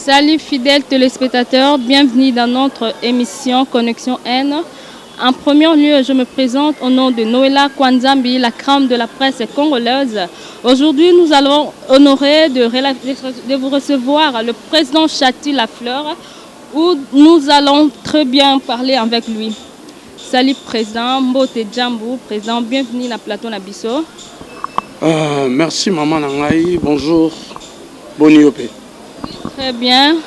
Salut fidèles téléspectateurs, bienvenue dans notre émission Connexion N. En premier lieu, je me présente au nom de Noëlla Kwanzambi, la crème de la presse congolaise. Aujourd'hui, nous allons honorer de vous recevoir le président Chati Lafleur, où nous allons très bien parler avec lui. Salut président, Mbote Djambou, président, bienvenue dans Plateau Nabiso. Merci maman Nangaï, bonjour, bonne opé. Très bien,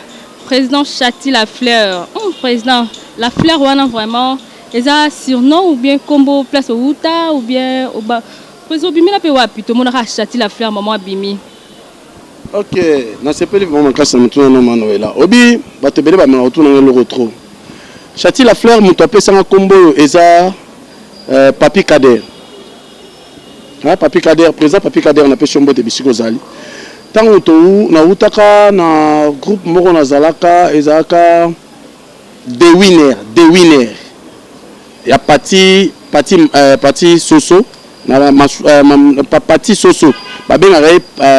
président Chati Lafleur. Président, Lafleur, on a vraiment... Est-ce un surnom ou bien combo place au Outa ou bien au bas? Président Bimi n'a pas wapi, tout le monde a Chati Lafleur, maman Bimi. Ok, na sepeli vraiment classe na mutuna no Manuela. Obi, batebele ba na otuna le retro. Chati Lafleur muto apé sanga combo eza Papi Kader. Ah Papi Kader, président Papi Kader na pe chombo te bisiko zali. Tango to na utaka na groupe moko na zalaka ezaka de winner. Il y a Pati Soso, Pati Soso,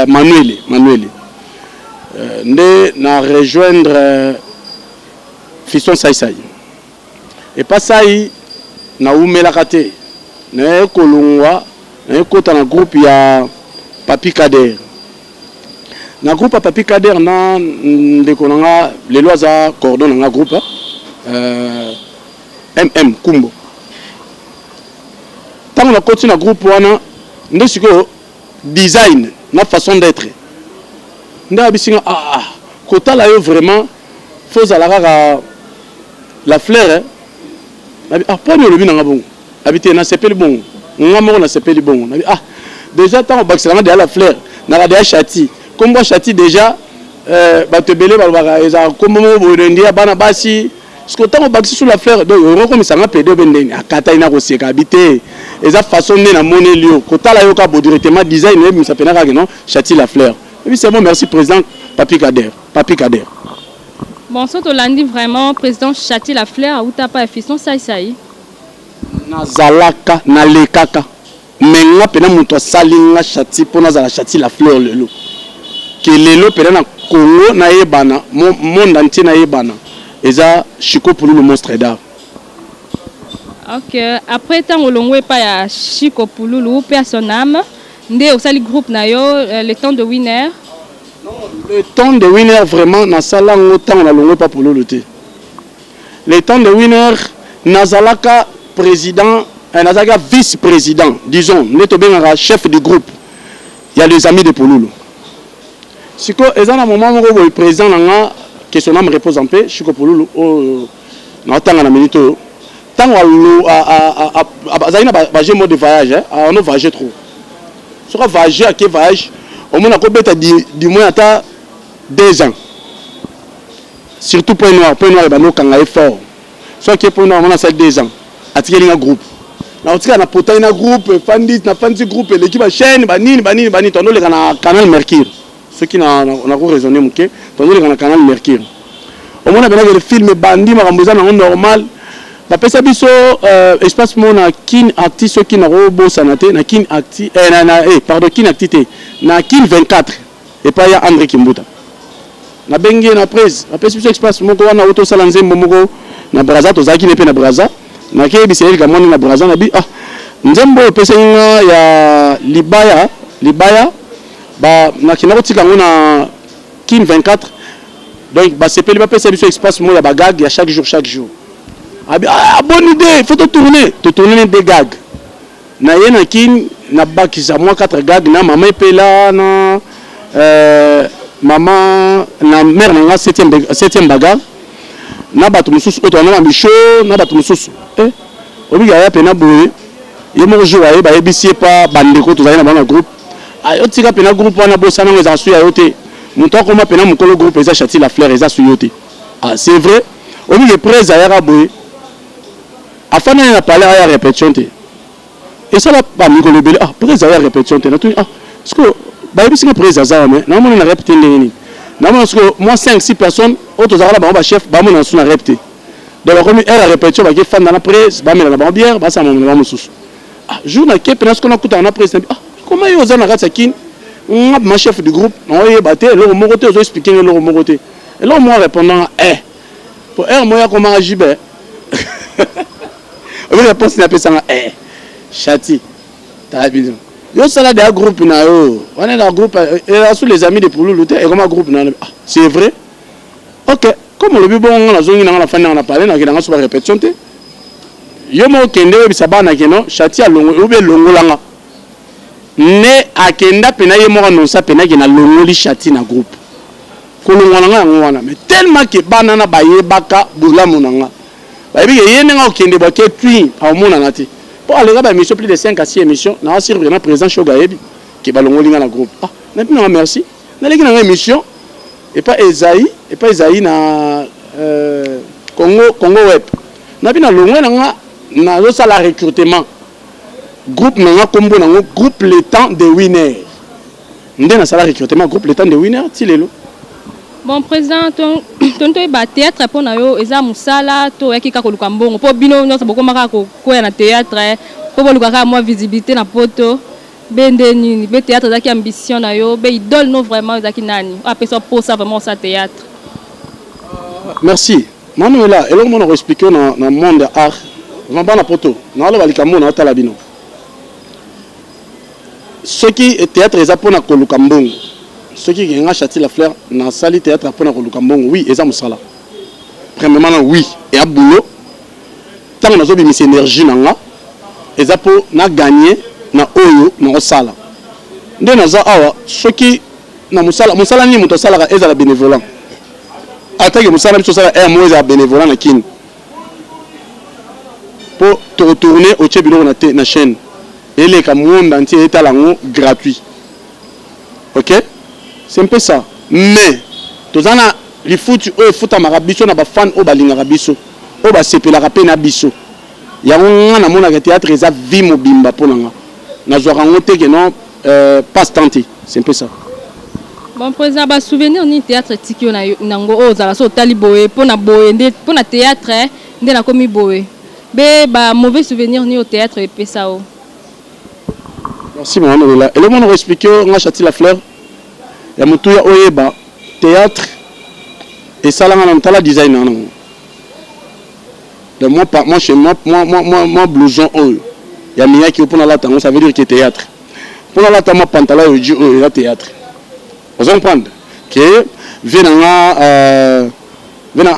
Manuel. Na rejoindre Fiston Saïsaï. Et pas ça, na Oumela Kate, na Kolongwa, na Kota na groupe il y a Papi Kader. Na groupe à Papi Kader na ndekonanga les lois à cordon na groupe MM Kumbo. Tant on a continué le groupe, on a design, notre façon d'être. On a dit que là vraiment, faut la fleur. Après, on a dit bon, habiter na sepeli bon, on a mort na sepeli bon. Déjà tant on baxela de la fleur, na la Chati. Comme moi Chati déjà, batebele balbara, ils ont comme moi bonendia bana basi. Parce que tant on baxi sur la fleur, donc on recommence à pédé benden, à Kataina aussi habiter. Et ça façon de na monnaie lio. Kota la yoka directement design, mais ça pénara non, Chati la fleur. Et puis c'est bon, merci président Papi Kader. Bon, ça tu l'as dit vraiment, président Chati la fleur, où t'as pas Fiston Saïsaï. Na zalaka, na lekaka. Mais moi pena muto salinga Chati pour na zala Chati la fleur le lot. Que le lot pena na Congo na yebana, monde entier na yebana. Et ça, Chico pour le monstre d'art. Ok, après tant que l'on pas à Chico pour le personne âme, ndé au sali groupe na yo le temps de winner. Non, le temps de winner vraiment na sala autant on a l'on pas pour le lutter. Le temps de winner nazalaka président, nazalaka vice-président, disons, neto benga chef du groupe. Il y a les amis de Pouloulou. Chico, et un moment où le président nanga que son âme repose en paix, Chico Pouloulou, na tanga na minute. Tant que j'ai mode de voyage, on a voyagé trop. Si on a voyagé à quel voyage, au moins on a du moins à 2 ans. Surtout point noir quand est fort. Soit que point noir on a 2 ans. À tirer un groupe. Na otika na potaina un groupe, fandi groupe, l'équipe a chaîne, banini, tono le canal Mercure. Ceux qui on a raisonné muké, tono le canal Mercure. Au moins on a le film bandi makamboza na normal. La pesabiso espace mona kin acti ceux qui n'a robo sanate na kin acti kin activité na kin 24 et pas ya André Kimbuta na bengi na prise la pesabiso espace moko wana auto salanze moko na braza to zaki nepe na braza na ke biseli kamoni na braza na bi nzembo pesa ya libaya ba na kinako tika ngona kin 24 donc ba sepeli ba pesabiso espace mo ya bagag ya chaque jour. Bonne idée, il faut tourner des gags. Na yena kin na bakisa moi 4 gags na maman pela na maman na mère na 7e bagarre. Na batu mususu oto na micho na batu mususu. Obiga ya pena boye. Yemo jouer ba ebisi pa bandeko to na bana groupe. Ayo tika pena groupe wana bossa na ngeza su ya yote. Muto ko ma pena mukolo groupe eza Chati la fleur eza su yote. C'est vrai. Obiga presse ya boye. Afin de parler à la répétition. Et ça va pas me le ah, presse à la répétition. Parce que, bah, il y a presse à ça, mais non, on a répété. Non, parce que moi, 5-6 personnes, autres à la chef, bah, on a répété. Donc, comme elle a répétition, bah, qui est fan dans la presse, bah, mais la bandière, bah, ça m'a sous. Ah, jour n'a qu'à peine ce qu'on a coupé dans la presse. Ah, comment ils ont arrêté ça? Ma chef du groupe, on a battu, leur moroté, ils ont expliqué leur moroté. Et là, moi répondant, pour moi, comment agir? La réponse n'est pas ça, chati. T'as bien. Yo, ça là, des groupes, on est dans un groupe, et là, sous les amis de Pouloulou, et comment groupe, c'est vrai? Ok, comme on le dit, bon, on a zone, on a fait, on a parlé, on a fait une répétition. Yo, moi, kende, ça va, non, chati à longo, ou bien longo langa. Ne a kenda, pena, yé, moi, non, ça, pena, qui a longo, li chati, na groupe. Mais tellement que banana baye baka bula munanga ba bi yene nga okende ba ke tui a mona nati pour aller ba émission plus de 5 à 6 émissions na sur vraiment présent show gaebi ke balongoli nga na groupe na puis na merci na leki na émission et pas Esaïe na Congo web na puis na longwe na zo sala recrutement groupe na kombo na groupe le temps de winner ndena sala recrutement groupe le temps de winner ti lelo. Bon président, ton théâtre pour nous, eza musala to ekika ko lukambongo po bino nyonso bokomaka ko ya na théâtre po bolukaka moi visibilité na poto bende nini be théâtre zaki ambition na yo be idole no vraiment zaki nani apesa pour ça vraiment ça théâtre. Merci. Manuela, et là on va expliquer dans le monde de art. On va na poto. Na la likambo na tala bino. Ce qui est théâtre eza pour na ko lukambongo. Ceux qui ont acheté la fleur dans la salle théâtre pour le Lukambongo, oui, et ça me sala. Premièrement, oui, et à boulot, tant qu'on a mis énergie dans là, et ça pour gagner dans oyo dans la salle. Dès que ceux qui dans la salle ni mon salle est la bénévolant. Attends que mon salle est moins à bénévolant na kin. Pour te retourner au Tchébilo na la chaîne. Et les monde entier est à la gratuit. OK? C'est un peu ça. Mais, tous les foot à Marabiso, na ba fan au balinga biso, au ba sepela rapé na biso. Ya on na mona théâtre eza vie mobimba pour nanga. Na zo rangote que non passe tenter. C'est un peu ça. Bon président, ba souvenir ni théâtre tikio na nango o za so tali boye pour na théâtre ndé na komi boye. Be ba mauvais souvenir ni au théâtre et pesa o. Merci mon là. Et le monde expliquer on a châti la fleur. Ya mutuya oyeba théâtre et ça là on a la design non. De moi chez moi blouson oyo. Ya miya qui pour la tango ça veut dire que théâtre. Pour la tango pantalon oyo dit la théâtre. Vous comprenez que venanga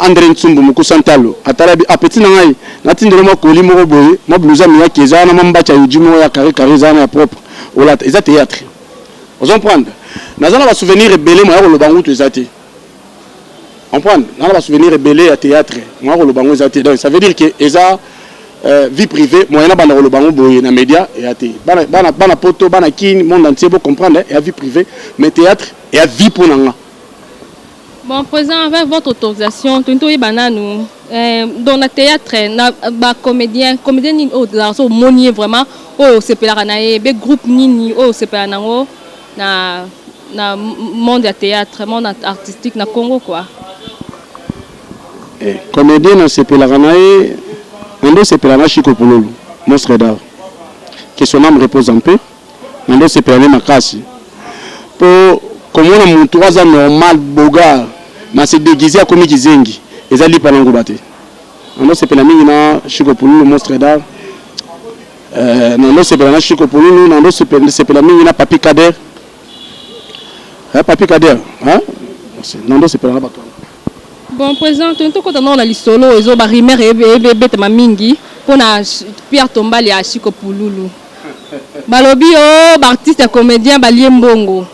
André Ntsumbu muku santalo atarabi apeti nangai natindele mo koli mo boye mo blouson miya qui za na mambacha oyo mo ya carré za na propre. Ola eza théâtre. Vous comprenez? Nous avons un souvenir rebellé, moi, le bango tout zati. On prend, nous avons un souvenir rebellé à théâtre, moi, le bango zati. Donc, ça veut dire que eza vie privée, moi, il y a le bango boye, na média et à té. Bana poto, bana kin, monde entier pour comprendre, et à vie privée, mais théâtre et à vie pour nanga. Bon, président, avec votre autorisation, tout le banane, dans le théâtre, na comédien ni au dans monier vraiment, oh c'est pelaranae, be groupe ni oh c'est pelanango na monde de théâtre, monde artistique na Congo quoi. Comédien na c'est pelaranae, on c'est pelana Chiko Pouloulou, monstre d'art. Que son âme repose en paix. On c'est pelana makasi. Pour comme on a mon 3 ans normal boga, mais c'est déguisé à comme Kizengi. Et ali panango baté. On c'est pelana na Chiko Pouloulou, monstre d'art. Non c'est pelana Chiko Pouloulou, non c'est pelana na Papi Kader. Papi Kader, hein? Non c'est pelana bato. Bon président, tout quand on a l'isolo, ils ont barimé et bête ma mingi pour na Pierre Tombali à Chiko Pouloulou. Balobi oh, artiste comédien balié mbongo.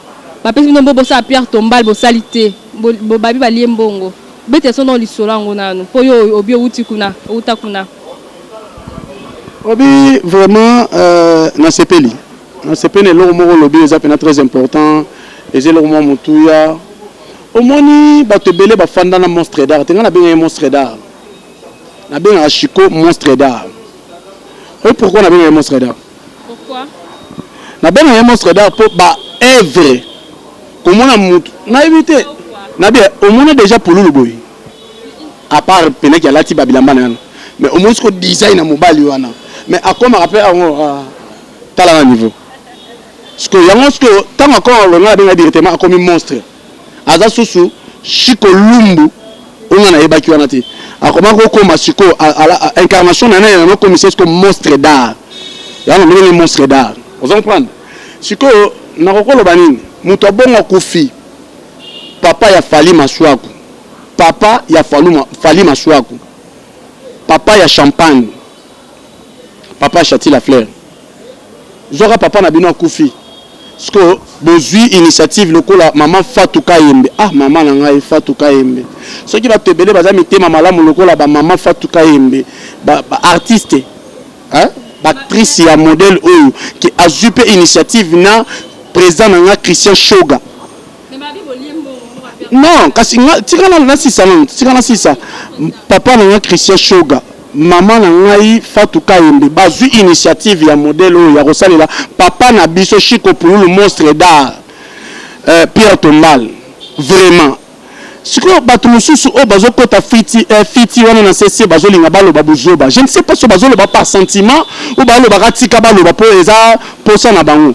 Ba pesi no bobo sa Pierre Tombali bo salité, bo babi balié mbongo. Bête son dans l'isolo ngona no. Po yo obi outi kuna, utakuna. Obi vraiment na sepeli. Na sepeli le mot lobby est très important et c'est le moment mutuya. Au moni bato belé ba fanda na monstre d'art tenga na benga monstre d'art na benga Chiko monstre d'art. Et pourquoi na benga monstre d'art? Pourquoi na benga monstre d'art pour ba œuvre comment na mutu na éviter na bien au moins déjà pour le boy à part pena ki alati babilamba na mais au moins ce design na mobile wana mais à quoi me rappelle à tala niveau parce que yango ce que tant encore on a benga directement comme monstre aza susu Chico Lumbu on a ébaki wana te akoma ko masiko à incarnation na na commissaire comme monstre d'art ya na mele monstre d'art vous comprenez Chico na kokolo banini muto bonga kufi papa ya Fali Maswaku papa ya Fali Maswaku papa ya Champagne papa Chati la Fleur Zora papa na bino kufi parce que bozui initiative lokola maman Fatou Kayembe ah maman na ngai Fatou Kayembe ceux qui va te belé baza mitema malamu lokola ba maman Fatou Kayembe ba artiste hein ba actrice ya modèle oyo qui a jupe initiative na président na Christian Shoga non kasi tikana na sisa non tikana sisa papa na Christian Shoga maman na ngai Fatou Kayembe bazui initiative ya modèle oyo ya kosalela papa na biso Chico pour le monstre d'art Pierre Tombal vraiment siko bato mususu o bazokota fiti wana na CC bazolinga baloba buzoba je ne sais pas si bazoloba par sentiment ou baloba katika baloba po eza posa na bango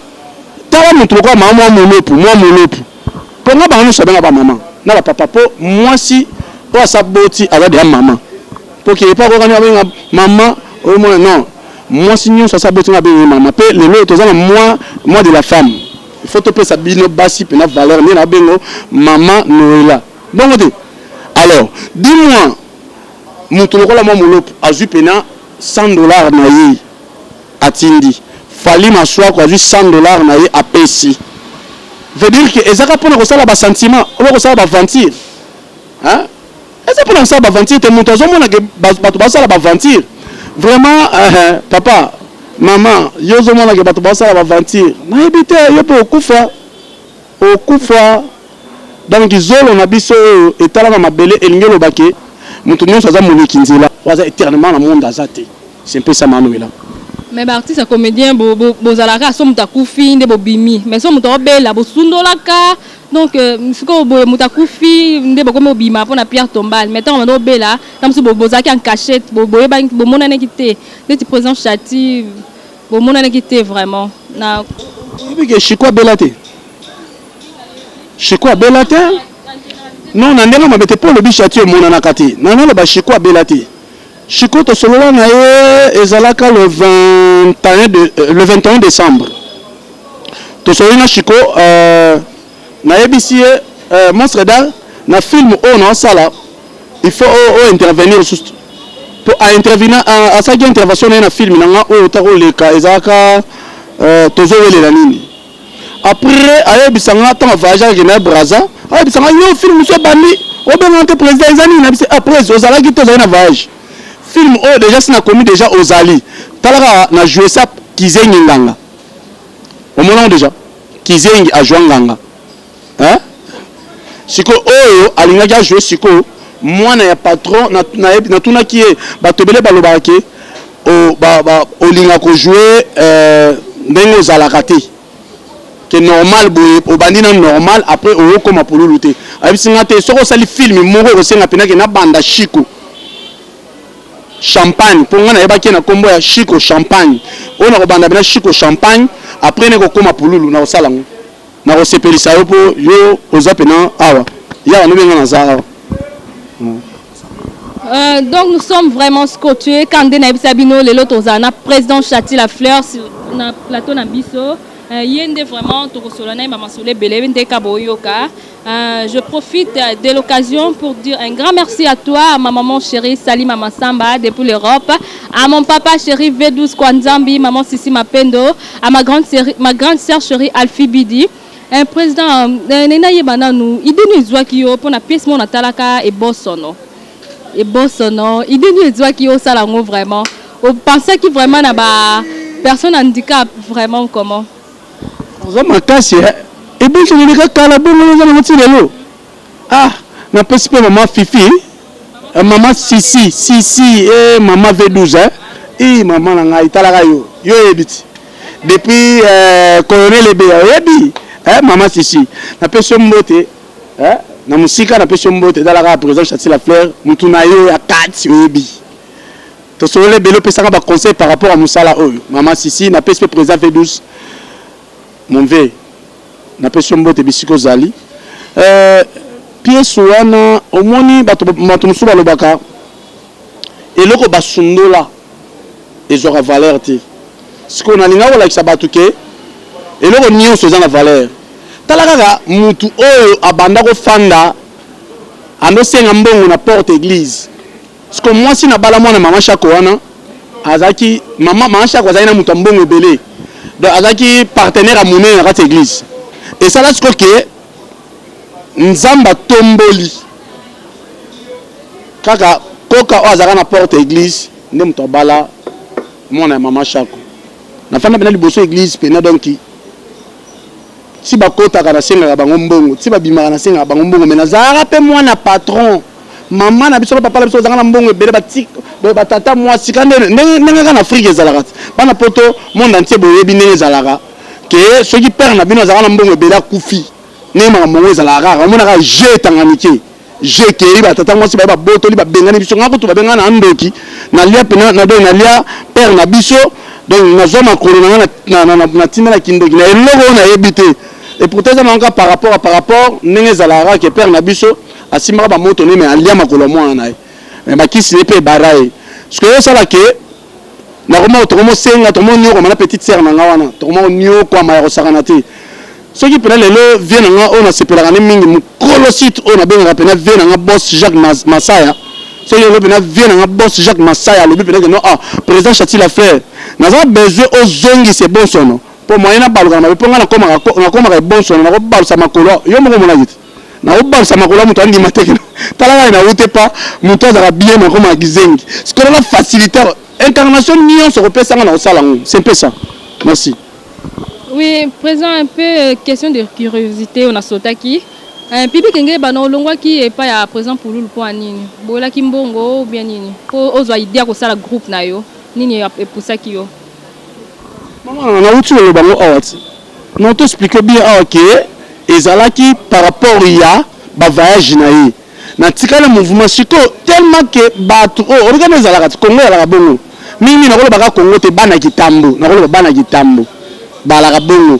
tala mutu kwa mama monopu ponga bango so benga ba maman na ba papa po mwasi o asaboti azade ya maman pour qu'il pas regarder avec maman au moins non moi sinon ça s'aboutit avec maman pe les autres ont moi de la femme il faut te payer sa bino basi pe na valeur ni na bengo maman Noëlla bon alors dis-moi mutu lokola mo molopo azu pena $100 na ye atindi Fali Maswaku azu $100 na ye apesi veut dire que ezaka pona ko sala ba sentiment o ko sala ba aventure hein. C'est pour ça que aventure te montre que aventure vraiment papa maman yo zo mona que basala aventure na ebite yo po okufa donc izolo na biso etala na mabele elingelo bake mutu nyonso za moniki nzela waza éternellement na monde azate c'est un peu ça Manuela mais artiste a comédien bozalaka so mutakufi nde bobimi mais so mutobela bosundolaka donc siko mutakufi nde bokome obima pona Pierre Tombal maintenant on obela tam so bozaki en cachette boyeba bomona nekité neti président Chati bomona nekité vraiment na que Chico belate Chico belate non na ndenga mabete pour le bichati mona na kati na na ba Chico belate Chico to solo na ye ezalaka le 21 décembre to solo na Chico na yebisi monstre d'art na film o na sala il faut intervenir pour intervenir à sa intervention na film na o takoleka ezalaka tozo welela nini après ayebisa nga tant voyage na Braza ayebisa nga yo film so bandi o benante président ezani na bisi après ozalaki tozo na voyage film oh déjà c'est commis déjà aux Ali talaka na jouer ça Kizengi nganga au moment déjà Kizengi a joué nganga hein siko oyo alinga jouer siko mwana ya patron na tuna ki batobele balobaki o olinga ko jouer ndengo zalakati que normal boye obandina normal après o koma poluluté abisinga te soko sali film moko ko senga penaki na banda Chico Champagne pour nga na yebaki na kombo ya Chico Champagne on a robanda bena Chico Champagne après ne ko koma pululu na osala ngo na ko sepelisa yo po yo ozapena awa ya no benga na za donc nous sommes vraiment scotchés quand na yebisa bino lelo tozana président Chati la Fleur sur na plateau na biso yende vraiment to kosolana mama sole belé nde kaboyoka. Je profite de l'occasion pour dire un grand merci à toi, à ma maman chérie Sali Mama Samba depuis l'Europe, à mon papa chéri V12 Kwanzambi, maman Sissi Mapendo, à ma grande sœur chérie Alfi Bidi. Un président nena yebana nous idenu ezwaki yo pona pièce mon atalaka et bossono idenu ezwaki yo sala ngo vraiment. On pensait que vraiment na ba personne handicap vraiment comment. Vraiment casse et bien je ne kala bongo na moti lelo ah na pesi pe maman Fifi maman Sissi et maman V12 hein et maman na ngai talaka yo ebiti depuis colonel Ebe yebi hein maman Sissi na pesi mbote hein na musika na pesi mbote talaka président Chati la Fleur mutu na yo ya kati yebi to solo belo pesa ba conseil par rapport à musala oyo maman Sissi na pesi président V12 mon V na pession mbote bisiko zali pièce wana omoni bato musu balobaka eloko basundola ezwaka valeur te sikoyo nalinga kolakisa bato ke eloko nyonso eza na valeur tala kaka mutu oyo abanda kofanda andosenga mbongo na porte église sikoyo mwasi na bala mwana mama shako wana azaki mama shako azali na mutu ya mbongo ebele donc azaki partenaire ya monene na kati ya église esala sikoyo ke nzambe atomboli kaka koka oyo azalaka na porte église nde moto abala mwana ya mama shako nafanda pena liboso église pena donki ti bakotaka nasengaka bango mbongo ti babimaka nasengaka bango mbongo me nazalaka mpe mwana patron mama na biso papa na biso bazalaka na mbongo ebele batata mwasi ka ndenge kaka na afrike ezalaka ti bana poto monde entier boyebi ndenge ezalaka ke soki père na bino azalaka na mbongo ebele akufi ndenge makambo ngo ezalaka kaka omonaka je etangani ke je kei batata mwasi baye babotoli babengani biso nga kutu babengana na ndoki nalia pena nalia père na biso donc nazwa makolo nanga na ntina na kindoki na eloko oyo nayebi te et pourtant eza nango par rapport ndenge ezalaka ke père na biso asimbaka bamoto ne me alia makolo mwana na ye me bakisi ne mpe ebara ye parceke oyo osala ke nakoma tokomosenga tokomoniokwama na petite sere na nga wana tokomoniokwama ya kosakana te soki pena lelo vie na nga oyo nasepelaka ne mingi mokolo site oyo nabengaka pena vie na nga boss Jacques Masaya soki lelo pena vie na nga boss Jacques Masaya alobi pena ke no président Chati Lafleur naza besoin ozongisa ebonsono mpo moye nabaluka na mabe mpo nga nakomaka ebonsono nakobalusa makolo yo moko omonaki te nakobalusa makolo ya moto andima teke talaka nawute pa moto azalaka bien nakomaka kizengi sikola facilitaire incarnation nyonso kopesanga na kosala yango c'est un peu ça merci. Oui, présent un peu question de curiosité on a sotaki pipi kenge bana olongwaki epa ya présent pour lulu po nini bolaki mbongo ou bien nini po ozwa idea kosala groupe na yo nini epusaki yo mama nauti loloba ngo awa ti non toexplike bien awa ke ezalaki par rapport ya bavoyage na ye na tikala mouvement sikoyo tellement ke bato oyo olokana ezalaka ti kongo ezalaka bongo mingi nakolobaka kongo te bana kitambo nakoloba bana kitambo balaka bongo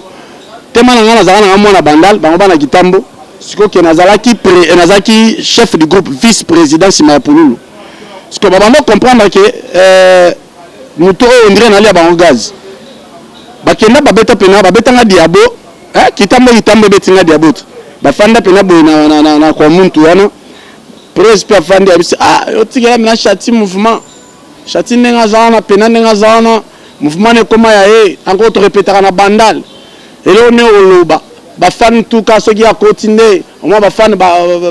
tema na nga nazalaka nanga mwana bandal bango bana kitambo sikoyo ke nazalaki chef du groupe vice président nsima ya pululu sikoyo babanda comprendre ke moto oyo ondire nalia bango gaz bakenda babeta pena babetanga diabo kitambo ebetinga diabo te bafanda pena boye na kwa muntu wana presse mpe afandi abisi otikela mina chati mouvement chati ndenge aza wana pena ndenge aza wana mouvement nekoma ya ye encore torepetaka na bandal eloko nde oloba bafani tuka soki akoti nde omwa bafani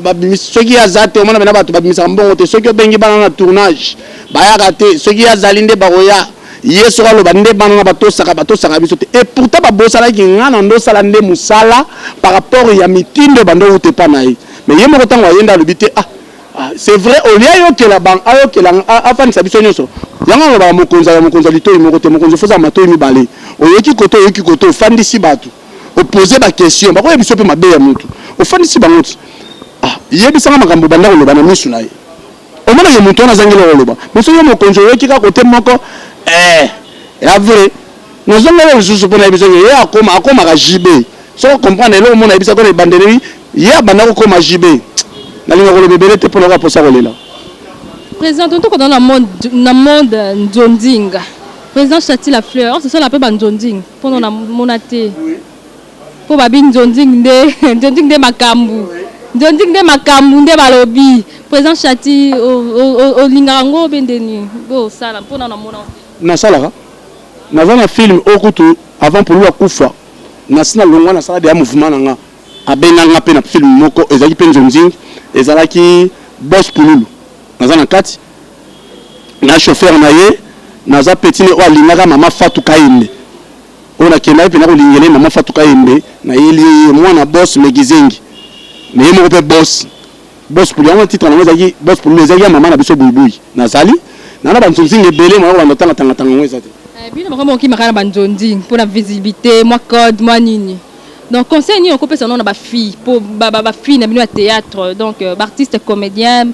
babimisi soki aza te omona pena bato babimisaka mbongo te soki obengi bana na tournage bayaka te soki azali nde bakoya ye soki aloba nde bana na batosaka biso te et pourtant babosalaki nga na ndosala nde mosala par rapport ya mitindo bando ute mpa na ye mais ye moko ntango ayenda alobi te c'est vrai olia ayokela afanisa biso nyonso yango alobaka mokonzi ya litoi moko te mokonzi ofozala matoi mibale oyoki kote ofandisi bato opose baquestion bakoya biso mpe mabe ya motu ofandisi bango ti yebisanga makambo banda koloba na misu na ye omona ye motu wana azangeli koloba mais soki yo mokonzi oyoki kaka kote moko ya vrai nazongela lisusu mpona yebiso ke ye akomaka jb soko comprendre eloko mona yebisa kona ebandeli ye abanda kokoma jb nalinga koloba ebele te mpona koaposa kolela président tonto kota na monde nzondinga président Chati Lafleur sosala mpe banzonding mpona na mona te mpo babi nzonding nde makambu nde balobi président Chati olingaka yango obe ndeni osala mpona na mona nasalaka naza na film okutu avant pour lui akufa nasina longwa nasala de mouvement nanga abenganga mpe na film moko ezalaki mpe nzonzing ezalaki boss pululu naza na kati na chauffeur na ye naza petine oyo alingaka mama Fatou Kayembe oyo nakendaki mpe nakolingela mama Fatou Kayembe nayeli mwana boss megizengi na ye moko mpe boss pululu yango titre nango ezalaki boss pululu ezalaki ya mama na biso buibui nazali nana banzonzing ebele mwa bandotanga ngo eza te bino makambo okimaka na banzonding mpona visibilité mwa code mwa nini donc conseil nini okopesa nano na bafille mpo bafille na bino ya théâtre donc baartiste comédien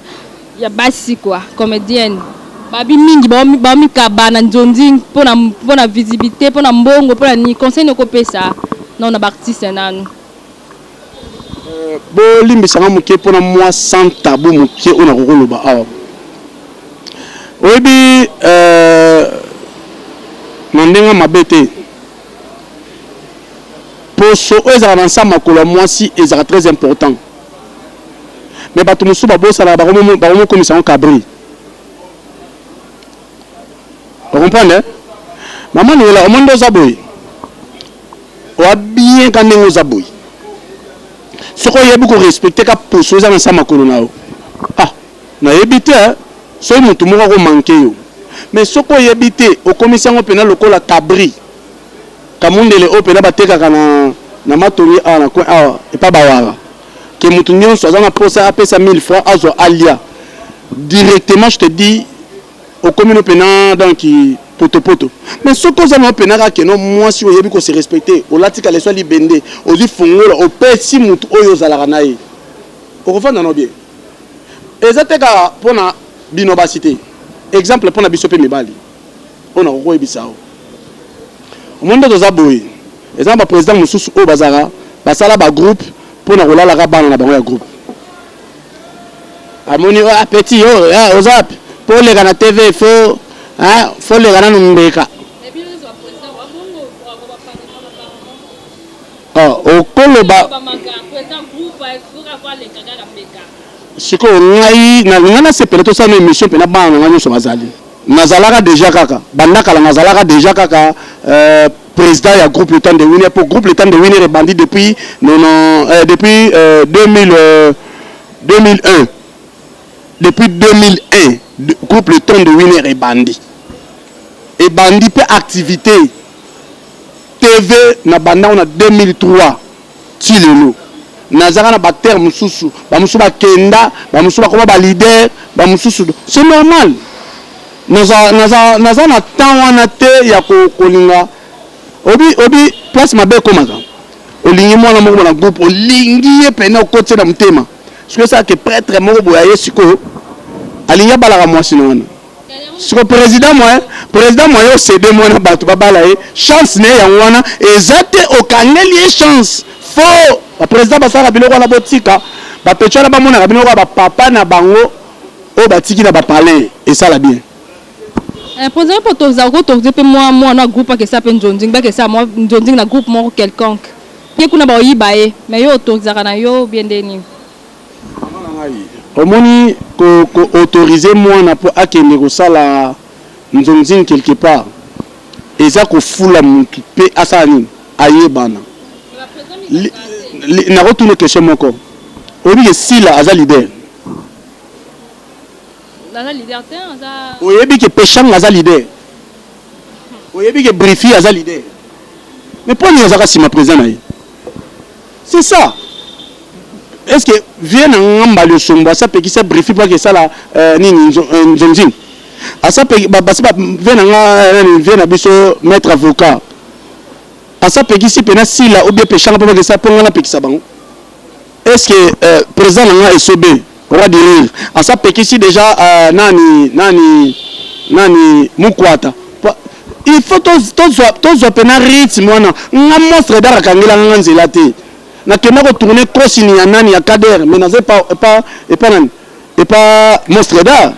ya basi quoi comédienne babi mingi baomikaba na nzonding mpona visibilité mpona mbongo mpona nini conseil nini okopesa nano na baartiste nano bolimbisanga moke mpona moi sans tabou moke oyo nakokoloba awa oyebi na ndenge mabe te poso oyo ezalaka na nsa makolo ya mwasi ezalaka très important mais bato mosusu babosalaka bakomokomisa yango cabri ocomprendre mama niwela omonde oza boye oa bien ka ndenge oza boye soki oyebi korespecte ka poso eza na nsa makolo na yo nayebi te soki motu moko akomanke yo mais soki oyebi te okomisi yango mpena lokola cabri kamundele oyo mpena batekaka na matoli awa na coin awa epa bawara ke motu nyonso aza na posa apesa 1000 francs azwa alia directement je te dis okomi no mpena donc poto mais soki oza na mpena kaka keno mwasi oyebi kose respecte olatika leso libende ozwi fungola opesi motu oyo ozalaka na ye okofanda no bien eza te kaka mpona bino basi te exemple mpona biso mpe mibali oyo nakokoyebisa o omonde toza boye eza na baprésident mosusu oyo bazalaka basala bagroupe mpona kolalaka bana na bango ya groupe amoni petit yo oza mpo oleka na tv fo oleka nano mbeka okoloba sikoyo ngai nasepela tosala na émission mpena bana na ngai nyonso bazali nazalaka déjà kaka bandakala nazalaka déjà kaka président ya groupe le temps de winner pour groupe le temps de winner ebandi depuis 2001 depuis 2001 groupe le temps de winner ebandi pe activité TV na banda na 2003 ti lelo nazaka na baterre mosusu bamosusu bakenda bamosusu bakoma balider bamosusu c'est normal naza na temps wana te ya kolinga obi place mabe ekomaka olingi mwana moko na groupe olingi ye pene okotie na motema soki esalaka prêtre moko boya ye sikoyo alingi abalaka mwasi na wana siko président moye osede mwana bato babala ye chance ne yango wana eza te okangeli ye chance fo baprésident basalaka biloko wana botika bapetio wana bamonaka biloko ya bapapa na bango oyo batiki na bapalais esala bien président po toza ko toza pe moi na groupe ke ça pe njonding ba ke ça moi njonding na groupe moko quelconque pe kuna ba oyiba ye mais yo toza kana yo bien deni omoni ko autoriser moi na po akende ko sala njonding quelque part eza ko fula mutu pe asala nini ayebana na retourner question moko obi ke sila aza leader oyebi ke peshang aza leader oyebi ke brifi aza leader mais pour nous azaka sima président na ye c'est ça est-ce que vient na ngamba le sombo ça pe ki sa brifi pa ke sala nini nzonzing asa pe basi ba vient na biso maître avocat asa pe ki si pena sila ou bien peshang pa ke sa ponga pe ki sa bango est-ce que président na SOB on va dire à ça ici déjà nani mukwata il faut tous opérer rythme wana nga monstre dara kangela nga nzela te na kena ko tourner kosini ya nani ya kader mais nazé pas monstre dara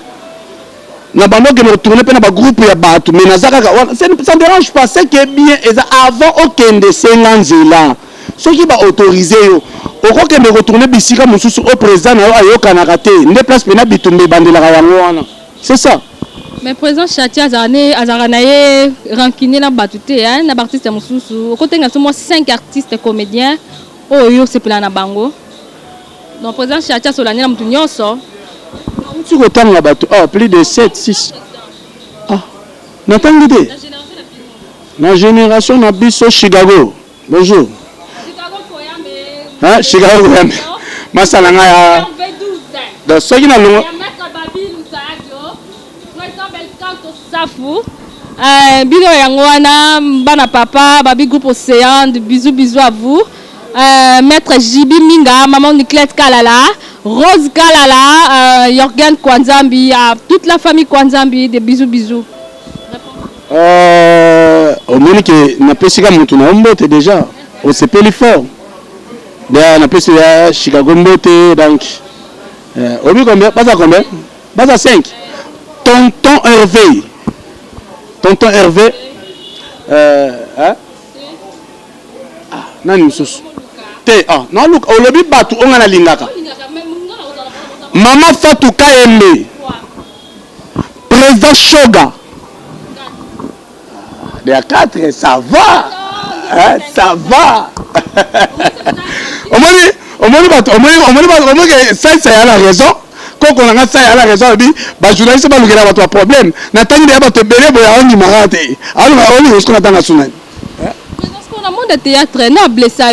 na bando que me retourner pe na ba groupe ya batu mais nazaka ça ne dérange pas c'est que bien avant okende senga nzela soki ba autoriser yo okokende retourner bisika mosusu au président na yo ayokanaka te nde place pena bitumbe bandelaka yango wana c'est ça mais président Chatia azara na ye rancunier na batu te na artiste mosusu okotenga so moi 5 artistes comédiens oyo sepela na bango donc président Chatia solani na mutu nyonso tu kotanga batu plus de 7 6 natangi te na génération na biso Chicago bonjour Chicago masala nga ya donc soki na longo bino yango wana bana papa babi groupe Océan bisous à vous maître Jibi Minga maman Niclette Kalala Rose Kalala Jorgen Kwanzambi toute la famille Kwanzambi des bisous omoni ke na pesika mutu na ombote déjà osepeli fort On appelle ça Chicago Mbote, donc. Obi combien? Pas à combien? Pas à 5. Tonton Hervé. Tonton Hervé. Hein? Ah, non, non, look, au lobby batu, on a la lingaka. Maman Fatou Kaembe. Président Shoga. Il y a 4, ça va. Hein, ça va. Au moins, ça a la raison. Quand on a ça, il y a la raison. Les journalistes ne sont pas votre problème. Nathalie, il y a votre bébé, il y a un numéro. Alors, on est ce qu'on attend à Sounan. Parce qu'on a un monde de théâtre, on a blessé.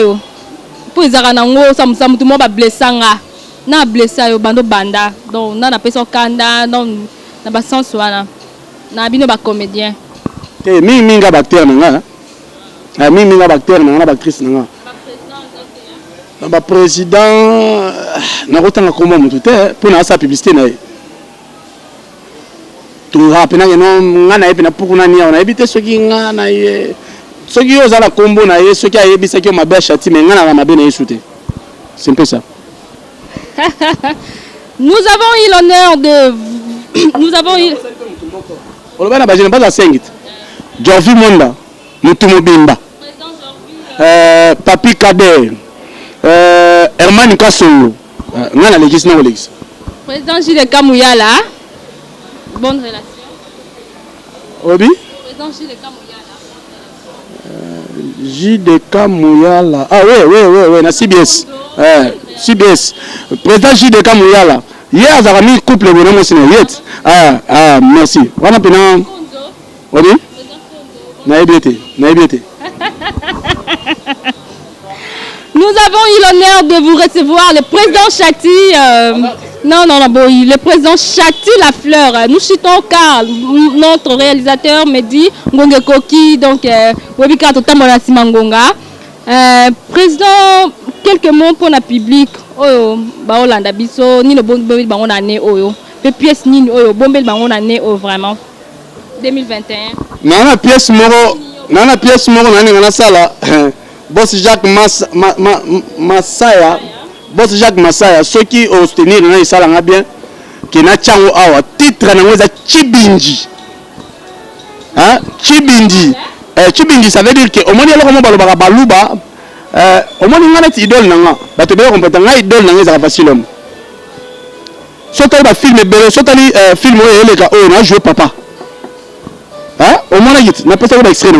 Pour les Aranango, ça me tout le monde a blessé. On a blessé, bando banda. Donc, on a fait kanda, donc, on a sens wana. On a bien des comédiens. Minga bactère nanga. Minga bactère nanga, actrice nanga. Ba président na kotanga komba mutu te pour na sa publicité na. Tu rappena que non ngana epena pour na nia na ebite soki ngana ye. Soki ozala kombo na ye soki ayebisa ki mabe chati mais ngana na mabe na yesute. C'est un peu ça. Nous avons eu l'honneur de nous avons eu Olobana ba je pas à 5. Jorvi Monda, Mutumo Bimba. Papi Kader. Herman Kassongo. Ngana legis na Olex. Président Gilles Kamouyala. Bonne relation. Obi? Président Gilles Kamouyala. Gilles Kamouyala. Ah oui, na CBS. CBS. Président Gilles Kamouyala. Hier, ils ont mis couple bonhomme aussi. Merci. Wana pena. Obi? Naïbiété. Nous avons eu l'honneur de vous recevoir le président Chati. Le président Chati Lafleur. Nous chutons car notre réalisateur Mehdi Ngonge Koki, donc Webika Totamona Simangonga. Président, quelques mots pour le public. Oyo, Baolanda Biso, ni le bon bébé bangon année Oyo. Pe pièce ni Oyo, bon bébé bangon année Oyo vraiment. 2021. Nana pièce moro, nana sala. Boss Jacques Massaya, Boss Jacques Massaya, ceux qui ont soutenir na isala bien, qui na chango awa titre na ngoza Chibinji. Hein? Chibinji. Chibinji ça veut dire que au moins yalo komo baloba baluba, au moins ngana ti idole nanga, ba te bela kompeta nga idole nanga za facile homme. Sotali ba film belo, sotali film oyo eleka oyo na jouer papa. Hein? Au moins na na pesa ko extrait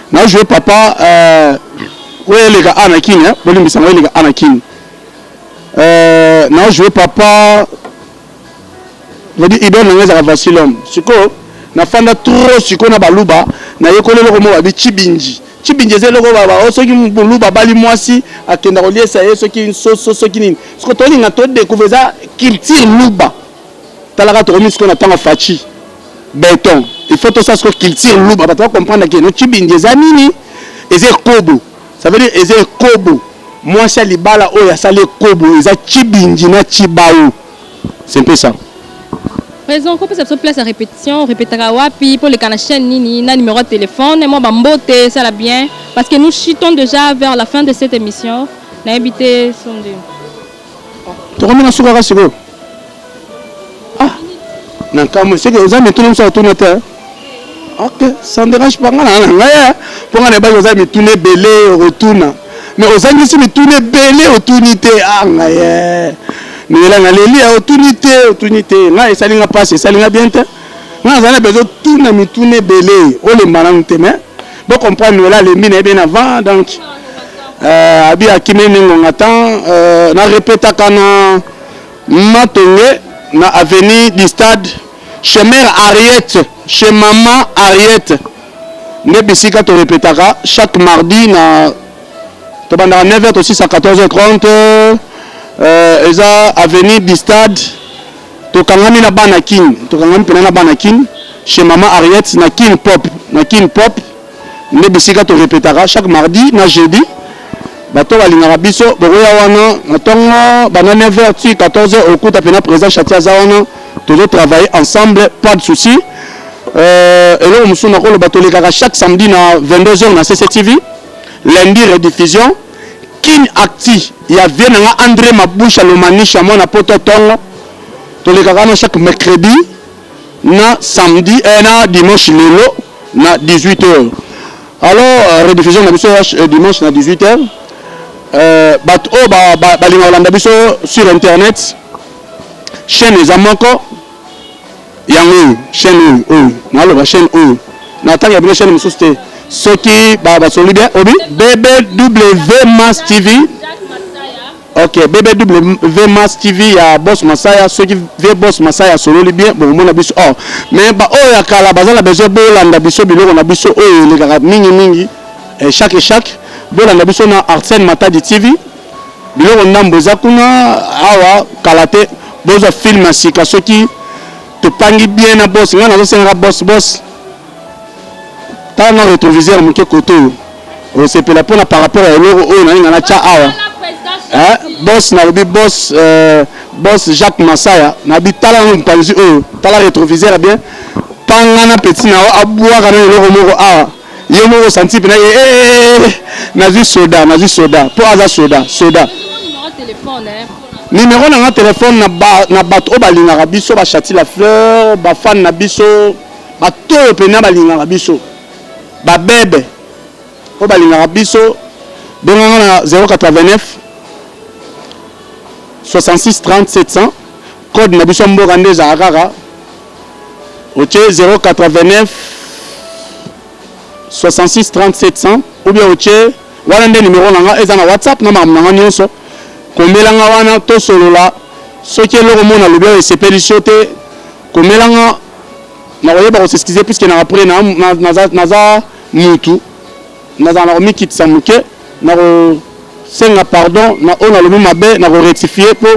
na jouer papa ouais les gars Anakin hein bolimi ça les gars Anakin na jouer papa veut dire idole na za facile homme siko na fanda trop siko na baluba na yekole loko mo ba Chibinji ze loko baba soki mbuluba bali mwasi akenda koliesa yeso ki soki nini siko to linga to découvrir ça culture luba talaka to komi siko na tanga fachi béton. Il faut tout ça ce qu'il tire l'eau. Tu vas comprendre que nous Chibinji zamini et c'est kobo. Ça veut dire et c'est kobo. Moi c'est les bala oh ya salé kobo. Et c'est Chibinji na Chibao. C'est un peu ça. Président, comment ça se place à répétition, répétera wapi pour les canachens nini, na numéro de téléphone et moi bambote ça la bien parce que nous chutons déjà vers la fin de cette émission. Na habité sondé. Tu remets la soukara c'est bon. Ah. C'est que vous avez tout le monde sur tout notre. Ok, ça ne dérange pas. Pour aller bas, vous avez tout belé au retourne. Mais vous avez aussi tout belé au tournité. Ah, mais là, les liens au tournité. Là, ça n'a pas passé, ça n'a bien été. Là, vous avez besoin de tout belé. Oh, les malins, vous comprenez, là, les mines bien avant. Donc, Abi Akime Ningongatan, on a répété qu'on Matongé. Na avenue du stade chez mère Ariette, chez maman Ariette. Ne bisika to répétera chaque mardi na to banda 9h aussi à 14h30 eza avenue du stade to kangami na banakin to kangami pena na banakin chez maman Ariette na kin pop ne bisika to répétera chaque mardi na jeudi. Bato balingaka biso bokoya wana na tongo bana 9h tu 14h okuta pena président Chatia zawana toujours travailler ensemble pas de souci et là musuna ko le bato lekaka chaque samedi na 22h na CCTV lundi rediffusion Kin Acti, il y a bien André Maboucha Lomanisha mon poto tongo. To le kaka chaque mercredi na samedi et na dimanche lelo na 18h. Alors rediffusion na biso dimanche na 18h. Bat o ba linga olanda biso sur internet. Chaîne ezamoko yango chaîne na lo ba chaîne na tanga bien chaîne mususte. Ce qui va soli bien obi BBW Mass TV. Ok, BBW Mass TV ya Boss Masaya, ceux qui veulent Boss Masaya solo bien bon mon abiso oh mais ba oh ya kala bazala besoin bolanda biso biloko na biso oh les gars mingi chaque bolanda biso na Arsène Matadi TV biloko ndambo za kuna awa kalate boza film sika ceux qui te pangi bien na boss ngana zo senga boss tant na rétroviseur mon côté on se pela pona par rapport à l'euro oh na ngana cha awa boss na lobi boss Jacques Masaya na bi tala no mpanzi oh tala rétroviseur bien pangana petit na aboua kana l'euro moko awa yo moko senti pena na ju soda po aza soda numéro na téléphone na bato o balingaka biso ba chati la fleur ba fan na biso ba to pena balingaka biso ba bebe o balingaka biso benga na 089 66 30 700 code na biso mboka nde za kaka oche 089 66 30 700 ou bien oche wana nde numéro nanga eza na WhatsApp na mamu nanga nyonso komelanga wana to solola soki eloko mona lobi oyo esepeli so te komelanga na koyeba koseskize puisque na après naza mutu naza na komikitisa moke na kosenga pardon na oyo nalobi mabe na korectifier po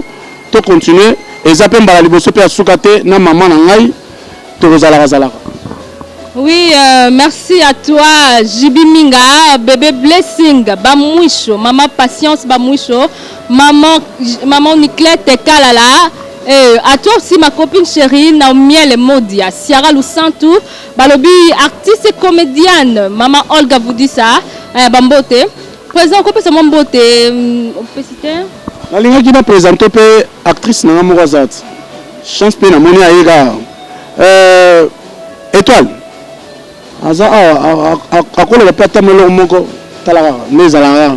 to continuer eza mpe mbala liboso mpe asuka te na mama na ngai tokozalaka. Oui, merci à toi, Jibi Minga, bébé Blessing, Bamouicho, maman Patience Bamouicho, maman Niclette Kalala, et à toi aussi ma copine chérie, Naomi Modia, Ciara Lusantou, Balobi, artiste et comédienne, maman Olga vous dit ça, Bambote. Président, comment c'est mon beauté? On peut citer? La ligne qui va présenter actrice Nanga Morazat. Chance pe na moni aïga. Étoile. Aza akola la plata melo moko talaka nezala.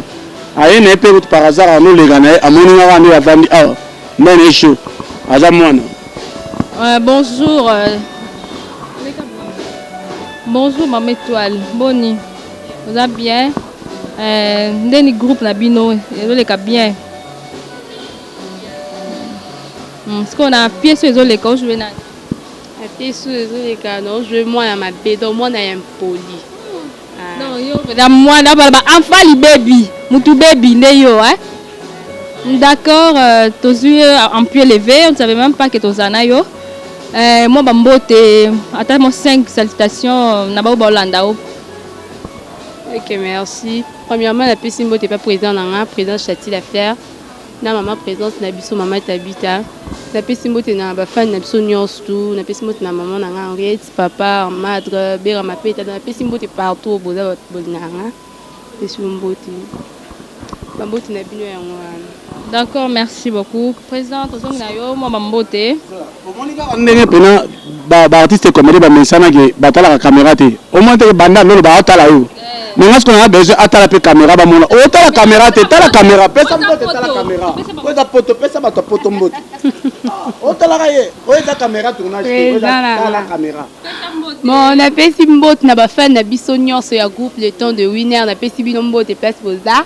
Aye na pe par hasard no legana amoni nga wana avandi mais chaud. Aza mwana. Bonjour. Bonjour maman Étoile. Boni. Vous allez bien? Ndeni groupe na bino ezoleka bien. Est-ce qu'on a pied sur ezoleka jouer na? Pied sur ezoleka non jouer moi na mabedo moi na impoli. Non yo da moi na ba enfant li baby, mutu baby nde yo hein. D'accord, tos yeux en pied levé, on ne savait même pas que tos ana yo. Moi bambote attends moi 5 salutations na ba Holanda. Ok, merci. Premièrement, la Pessimbo n'est pas présent dans un président Chati l'affaire. Na maman présente na biso maman Tabita. La Pessimbo est na ba fan na biso nyonso. La Pessimbo na maman na Henriette, papa, madre, bera ma peta. La Pessimbo est partout boza bonanga. Pessimbo est. Bambote na bino ya ngwana. D'accord, merci beaucoup. Président tozongi na yo moi bambote. Ndenge pena ba artiste comédie ba mensana ke batala ka caméra te. Au moins te banda no ba atala yo. Mais est-ce qu'on a besoin à la caméra ba mona o ta la caméra te ta la caméra pesa mbote ta la caméra o ta poto pesa ba ta poto mbote o ta la kaye o ta caméra tournage o ta la caméra bon na pesi mbote na ba fan na biso nyonso ya groupe le temps de winner na pesi bino mbote place boza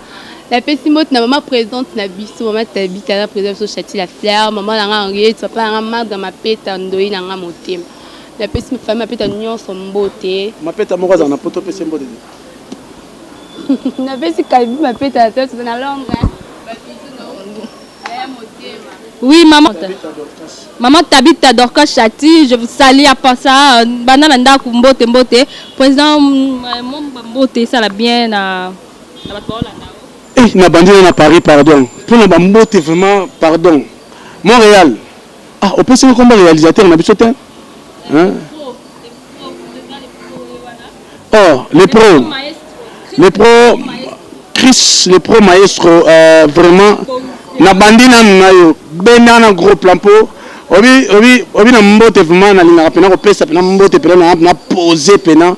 la pesi mbote na maman présente na biso maman Tabita na présente so Chati la fleur maman na Henriette papa na madre ma peta ndoi na motema la pesi femme ma peta nyonso mbote ma peta moko za na poto pesi mbote na pesi kalbi ma peta la tête na Londres oui maman maman Tabita Dorka Chati je vous salue à part ça banana ndako mbote président mon mbote ça la bien na na bandi na Paris pardon pour na mbote vraiment pardon Montréal on peut se comme réalisateur na biso te hein les pros Chris le pro maestro vraiment na bandina na yo bena na gros plan po obi na mbote vraiment na linga pena ko pesa pena mbote pena na poser pena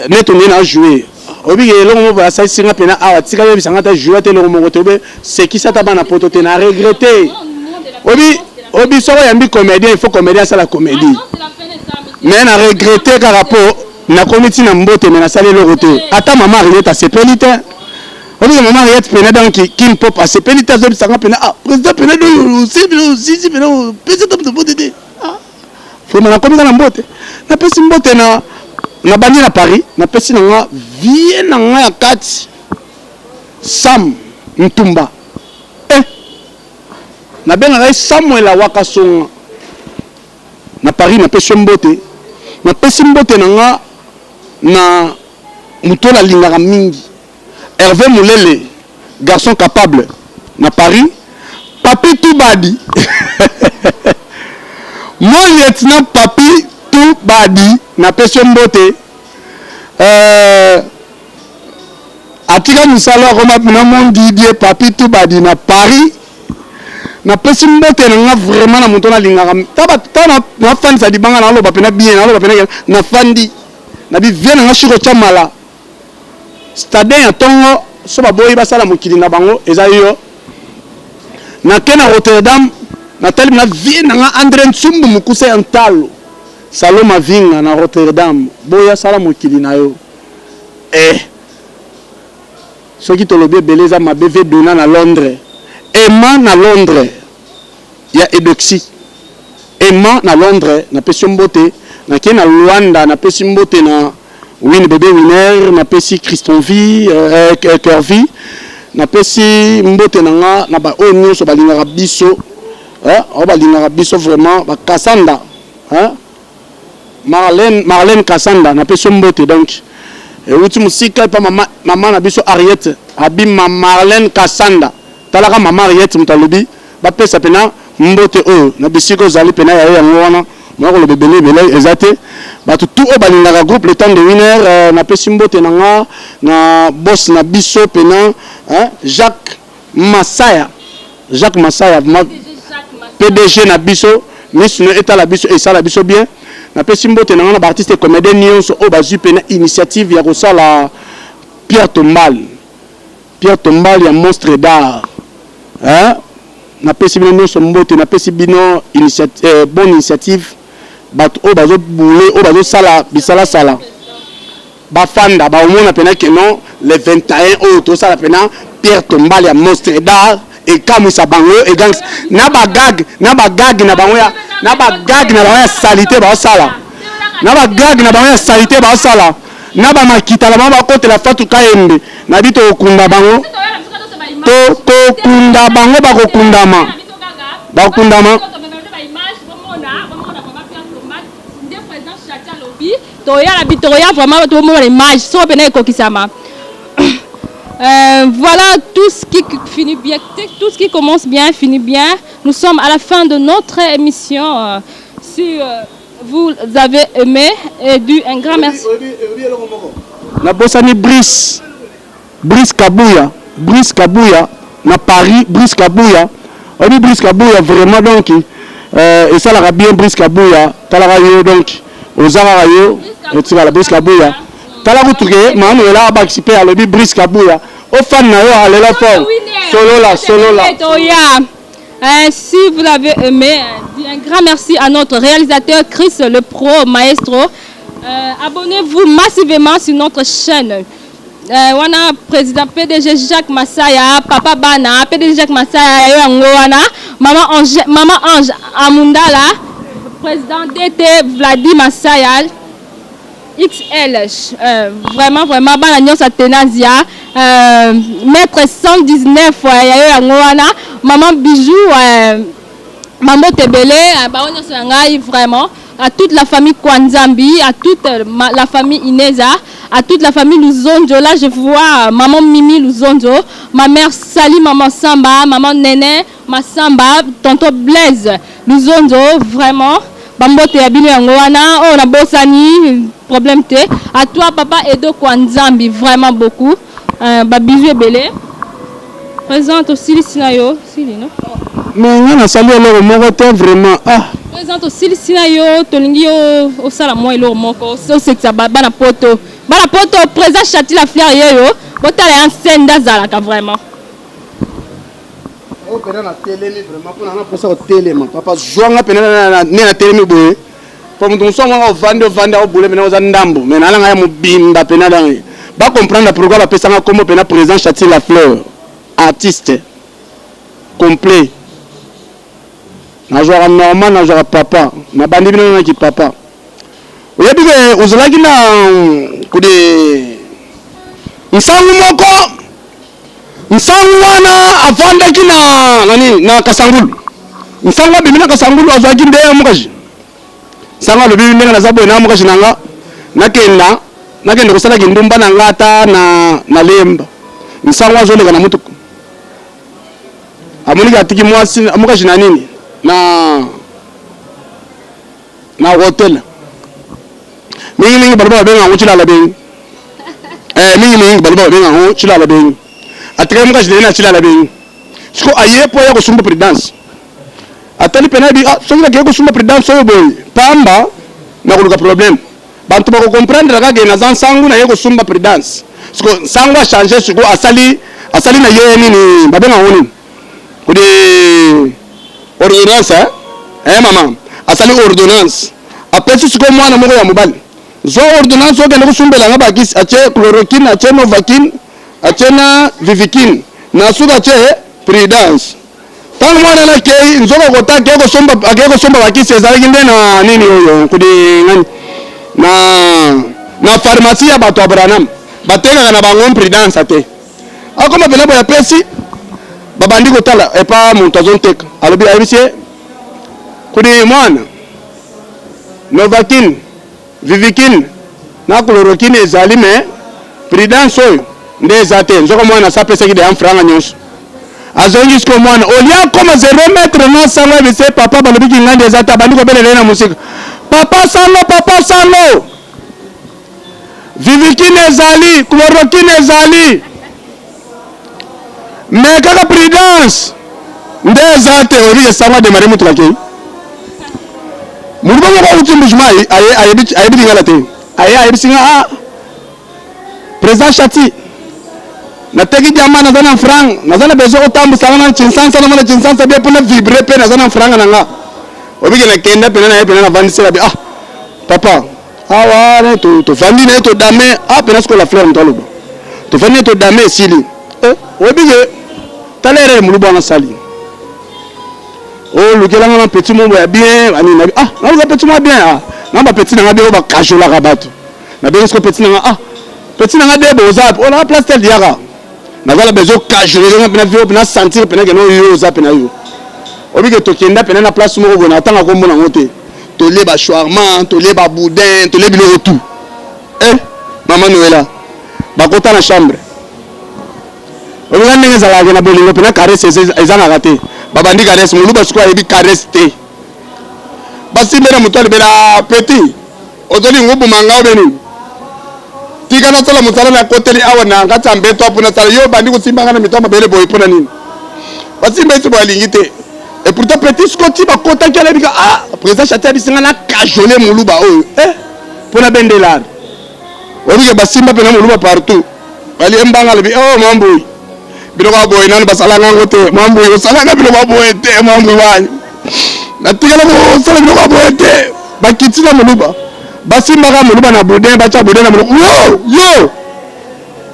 neto na jouer obi elongo mo ba sa singa pena awa tika be bisanga ta jouer te longo mo tobe c'est qui ça ta bana poto te na regretter obi so ya mbi comédien il faut comédien ça la comédie mais na regretter par rapport na komiti na mbote mais na sale lokote ata mama Ariette a sepelite obi mama Ariette pena donc qui pop a sepelite zo bisanga pena président pena do si pena pesa top de mbote faut na komika na mbote na pesi mbote na bandi na Paris na pesi na nga vie na nga ya kati Sam Ntumba na benga Samuel Wakasonga na Paris na pesi mbote na nga na mutola lingara mingi Hervé Moulele garçon capable na Paris Papi Toubadi mon lieutenant Papi Toubadi na pesi mbote atika misala koma pina mon Didier Papi Toubadi na Paris na pesi mbote na vraiment na mutola lingara na fandi sa dibanga na loba pena bien na loba pena na fandi na bi vient na shiko chamala stade ya tongo so ba boyi basala mukili na bango eza yo na kena Rotterdam na tali na vie na André Nsumbu mukuse antalo Saloma Vinga na Rotterdam boya sala mukili na yo soki tolobi beleza mabeve dona na Londres Emma na Londres ya Edoxy Emma na Londres na pesi mbote na kena Luanda na pesi mbote na Win bébé winner na pesi Christonvi Kervi na pesi mbote na ba onyo so balinga biso o balinga biso vraiment ba Kasanda Marlène Kasanda na pesi mbote donc et outi musika pa mama na biso Ariette abima Marlène Kasanda talaka mama Ariette mutalobi ba pesa pena mbote na bisiko zali pena ya ngwana moko le bébé belé ezate batu tout o balinga groupe le temps de winner na pesi mbote na boss na biso pena Jacques Masaya PDG na biso misno eta la biso et ça la biso bien na pesi mbote na artiste comédien nyonso o bazu pena initiative ya kosala Pierre Tombal ya monstre d'art na pesi bino nyonso mbote na pesi bino bonne initiative bato o bazo boule o bazo sala bisala sala bafanda ba omona pena que non le 21 to sala pena Pierre Tombal ya monstre d'art et kamusa bango et gangs na ba gag na bango ya salité ba sala na ba gag na bango ya salité ba sala na ba makita la ba kote la fatu kaembe na bito okunda bango to kunda bango ba kokundama vraiment tout le monde l'image so pena ekokisama. Voilà, tout ce qui finit bien, tout ce qui commence bien finit bien. Nous sommes à la fin de notre émission. Si vous avez aimé, et un grand merci. La bossani Brice Kabouya, na Paris, Brice Kabouya. On dit Brice Kabouya vraiment donc et ça la bien Brice Kabouya, talara yo donc aux arayo, et tu vas la Brice Kabouya. Tala boutuke Manuela a participé à le Brice Kabouya. Au fan na yo alela fort. Solo là. Si vous avez aimé, un grand merci à notre réalisateur Chris le pro maestro. Abonnez-vous massivement sur notre chaîne. On a président PDG Jacques Masaya, Papa Bana, PDG Jacques Masaya, Maman Ange Amundala, président DT Vladi Masaya. XL, vraiment, Balagnon Satenazia, Maître 119, Maman Bijou, Maman Tebele, vraiment, à toute la famille Kwanzambi, à toute la famille Ineza, à toute la famille Luzonjo. Là, je vois Maman Mimi Luzonjo, ma mère Sali, Maman Samba, Maman Nene, ma Samba, Tonton Blaise Luzonjo, vraiment. Bambote yabino yango wana on a bossani problème te à toi papa Edo Kwanzambi vraiment beaucoup Babizu Ebele. Présente aussi Sinayo. Non? Mais on a salué alors mon vraiment. Ah. Présente aussi Sinayo. Tolingi au salamo et l'ormoko. C'est ça, bana poto. Bana poto, présent Chati la fleur yo. Botale en scène d'Azalaka vraiment. Oh, pena na télé vraiment. Pour na posa au télé, papa. Joanga pena na télé boye. Pour nous sommes au vendre au boulot, maintenant aux andambo. Mais na nga mo bimba pena dans. Ba comprendre pourquoi la pesa comme pena présent Chati la fleur. Artiste complet. Na joueur normal, na joueur papa. Na bandi bino na ki papa. Oyebi ke ozalaki na kude nsangu moko. Nsangu wana avandaki na nani na Kasangulu. Nsangu bibi na Kasangulu azwaki ndeya mukaji. Sanga lobi ndenge na zabo na mukaji nanga. Nakenda kosala kindumba na ngata na lemba. Nsangu azoleka na mutuku. Amonika atiki mwasi mukaji na nini? Na hotel. Mingi balba benga nguchila la bengi. Mingi balba benga nguchila la bengi. Ataka mukaji na chila la bengi. Siko ayepo ya kusumba prudence. Atali penabi soki na kusumba prudence oyo boy. Pamba na kuluka problem. Bantu bako comprendre kage na zansangu na yeko sumba prudence. Siko sangu a changer siko asali na yeye nini babenga ngoni. Kudi ordonnance maman asali ordonnance apesi siko mwana moko ya mobali zo ordonnance okende kusumbela nga bakisi ache chloroquine ache novaquine ache na viviquine na suka ache prudence tangu mwana na kei nzoka kotaki akeko somba bakisi ezalaki nde na nini oyo kudi ngani na pharmacie ya bato abranam batekaka na bango prudence ate akoma pena boya pesi babandi kotala epa muntu azonteka alobi ayebisie kudi mwana novaquine viviquine na chloroquine ezali me prudence oyo nde eza te nzoka mwana asapesaki de amfranga nyonso azongi siko mwana olia koma 0 metre na sango ebise papa balobiki ngandi eza te abandi kobelela ye na mosika papa sango viviquine ezali chloroquine ezali mais kaka prudence nde eza te oyebi esango ademare mutu bakei mutu moko uti mbujuma ayebi lingala te ayebisinga président Chati nateki diama naza na franga naza na besoin otambusanga na chinsansa na mona chinsansa bia pona vibre pe naza na franga nanga obiki na kenda pena na pena na vandisela bi papa awa to vandi na to dame pena sko la fleur ntoloba to vandi to dame sili obiki talere muluba na sali lukela nga petit mombo ya bien ani na na petit mo bien na ba petit na bien ba kajola ka bato na bien sko petit na petit na debo zap la place tel diara na zala bezo kajola nga pena vio pena sentir pena que no yo zap pena yo obike to kenda pena na place mo go na tanga ko mbona ngote to le ba shawarma to le ba boudin to le bilo tout maman Noëlla ba kota na chambre obika ndenge zala na bolingo pena caresse ezana raté babandi caresse muluba siko ayebi caresse te basimbela mutu alibela petit ozoli ngubu manga obeni tika na sala mutala na koteli awa na ngata mbeto apuna sala yo bandi kusimbanga na mitoma bele boy pona nini basimba ito balingi te et pourtant petit siko ti bakota ki alebika président Chati abisinga na kajole muluba oyo pona bendelar obike basimba pena muluba partout bali embanga lebi mamboy biloko boy nani basalanga ngote mambo yo salanga biloko boy te mambo wani natikala ko sala biloko boy te bakitila muluba basimba ka muluba na boudin bacha boudin na muluba yo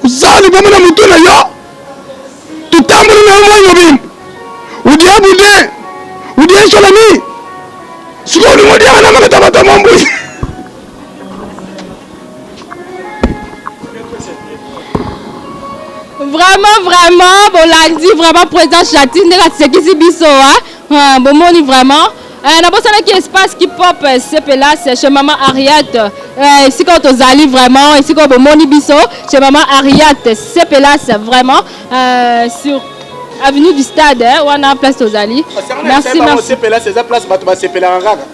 usali bama na mutu na yo tutambulu na mo yobi udia boudin udia solami siko ni ngodia na makata bata mambo Vraiment, bon lundi, vraiment président Chati, c'est qui c'est biso, bon moni vraiment. Na bosana qui espace qui pop, c'est là, c'est chez maman Ariette. Ici quand on zali vraiment, ici quand bon moni biso, chez maman Ariette, c'est là, c'est vraiment sur avenue du Stade, on a place aux Ali. Merci. C'est là, c'est la place, bah c'est là en raga.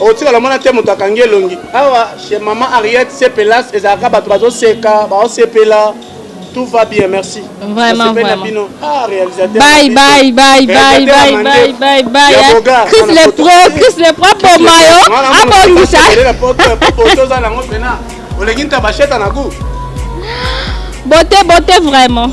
Au tir la mona temo takange longi. Awa chez maman Ariette, c'est là, c'est zaka bah seka, bah c'est là. Tout va bien, merci. Vraiment, vraiment. Ah, réalisateur. Bye, bye, bye, bye, bye, bye, bye, bye. Chris les pros pour Mayo. Ah bon, Moussa. Beauté, beauté, vraiment.